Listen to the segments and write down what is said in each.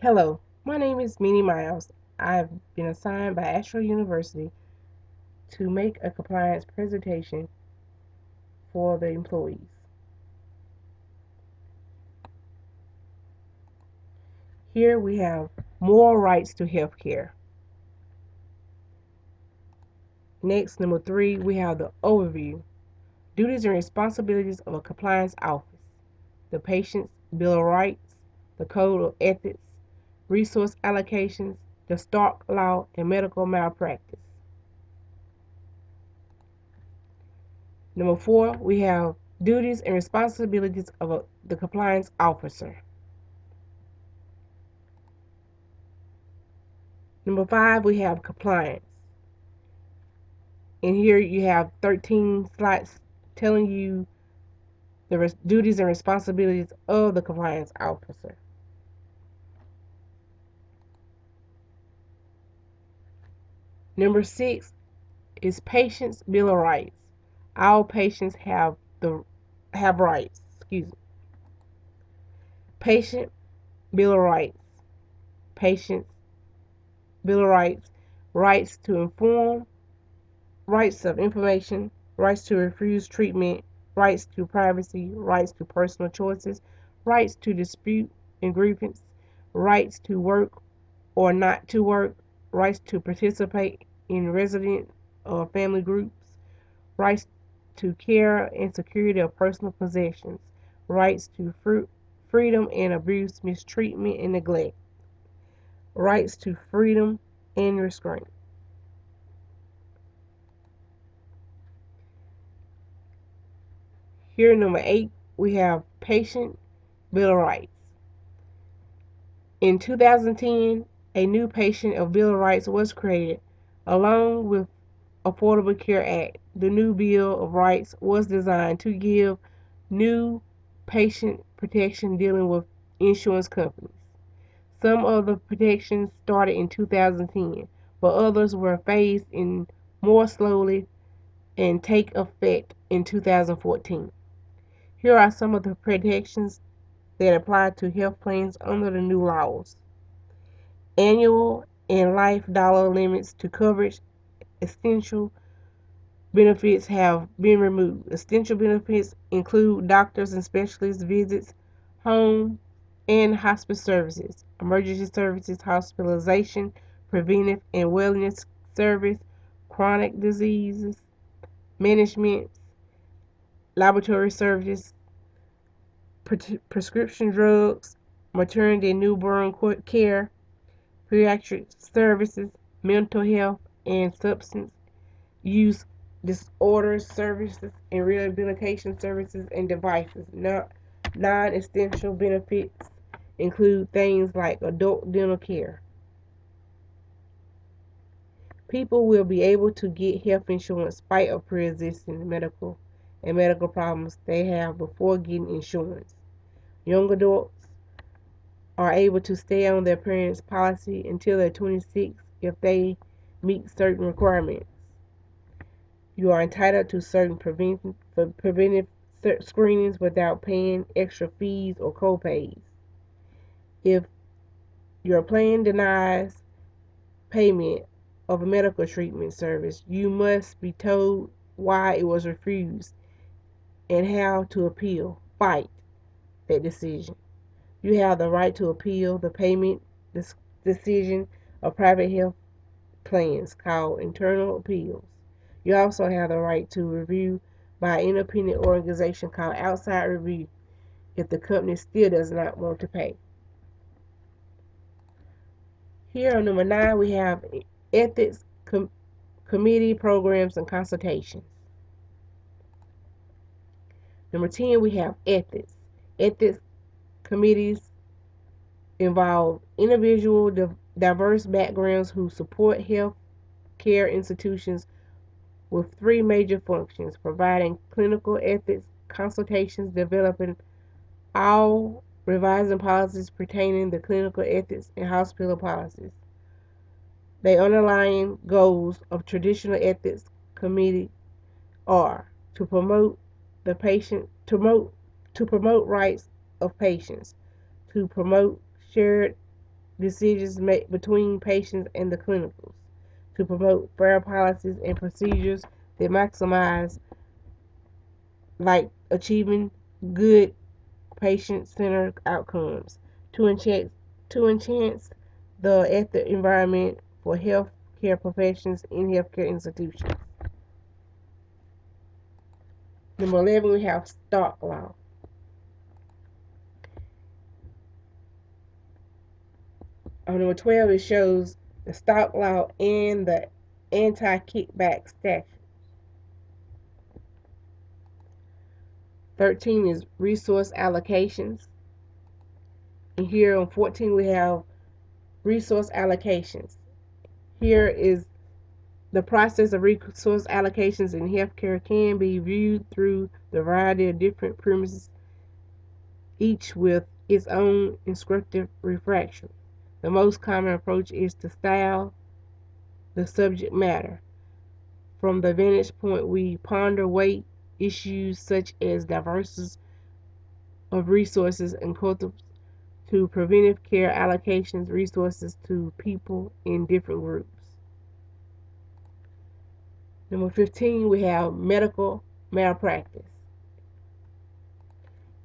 Hello, my name is Minnie Miles. I've been assigned by Asheville University to make a compliance presentation for the employees. Here we have moral rights to health care. Next, number 3, we have the overview. Duties and responsibilities of a compliance office. The patient's bill of rights, the code of ethics, resource allocations, the Stark Law, and medical malpractice. Number 4, we have duties and responsibilities of the compliance officer. Number 5, we have compliance. And here you have 13 slides telling you the duties and responsibilities of the compliance officer. Number 6 is patient's bill of rights. All patients have rights. Patient bill of rights. Patient's bill of rights. Rights to inform. Rights of information. Rights to refuse treatment. Rights to privacy. Rights to personal choices. Rights to dispute and grievance. Rights to work or not to work. Rights to participate in resident or family groups. Rights to care and security of personal possessions. Rights to freedom and abuse, mistreatment and neglect. Rights to freedom and restraint. Here, number 8, we have patient bill of rights. In 2010, a new patient of bill of rights was created, along with Affordable Care Act. The new Bill of Rights was designed to give new patient protection dealing with insurance companies. Some of the protections started in 2010, but others were phased in more slowly and take effect in 2014. Here are some of the protections that apply to health plans under the new laws. Annual and life dollar limits to coverage. Essential benefits have been removed. Essential benefits include doctors and specialist visits, home and hospice services, emergency services, hospitalization, preventive and wellness service, chronic diseases, management, laboratory services, prescription drugs, maternity and newborn care, pediatric services, mental health and substance use disorders services, and rehabilitation services and devices. Non-essential benefits include things like adult dental care. People will be able to get health insurance spite of pre-existing medical problems they have before getting insurance. Young adults are able to stay on their parents' policy until they're 26 if they meet certain requirements. You are entitled to certain preventive screenings without paying extra fees or copays. If your plan denies payment of a medical treatment service, you must be told why it was refused and how to fight that decision. You have the right to appeal the payment decision of private health plans called internal appeals. You also have the right to review by an independent organization called outside review if the company still does not want to pay. Here on number 9, we have ethics committee programs and consultations. Number 10, we have ethics. Ethics committees involve individual diverse backgrounds who support health care institutions with 3 major functions: providing clinical ethics consultations, developing all revising policies pertaining to clinical ethics and hospital policies. The underlying goals of traditional ethics committee are to promote the patient to promote rights of patients, to promote shared decisions made between patients and the clinicals, to promote fair policies and procedures that maximize, like achieving good patient-centered outcomes, to enhance the ethical environment for healthcare professions in healthcare institutions. Number 11, we have stock law. On number 12, it shows the stock law and the anti-kickback statute. 13 is resource allocations. And here on 14, we have resource allocations. Here is the process of resource allocations in healthcare can be viewed through the variety of different premises, each with its own instructive refraction. The most common approach is to style the subject matter. From the vantage point, we ponder weight issues such as diversity of resources and cultures to preventive care allocations resources to people in different groups. Number 15, we have medical malpractice.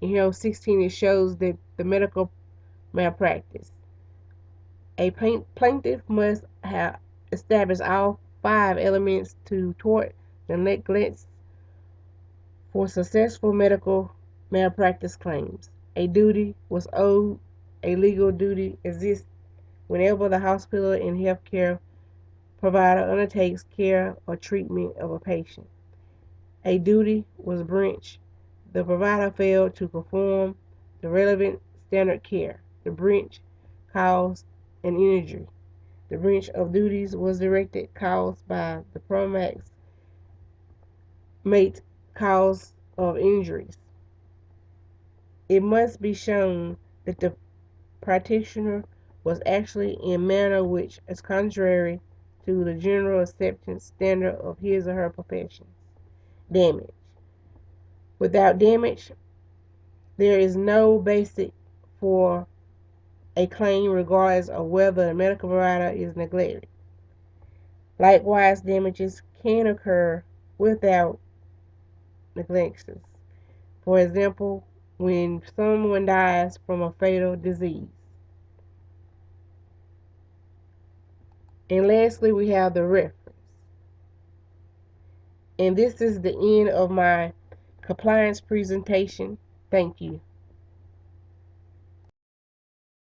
And here on 16, it shows that the medical malpractice. A plaintiff must have established all 5 elements to tort the negligence for successful medical malpractice claims. A duty was owed. A legal duty exists whenever the hospital and healthcare provider undertakes care or treatment of a patient. A duty was breached. The provider failed to perform the relevant standard care. The breach caused an injury. The breach of duties was directed caused by the primate cause of injuries. It must be shown that the practitioner was actually in manner which is contrary to the general accepted standard of his or her profession. Damage. Without damage, there is no basis for a claim regardless of whether the medical provider is neglected. Likewise, damages can occur without negligence. For example, when someone dies from a fatal disease. And lastly, we have the reference. And this is the end of my compliance presentation. Thank you.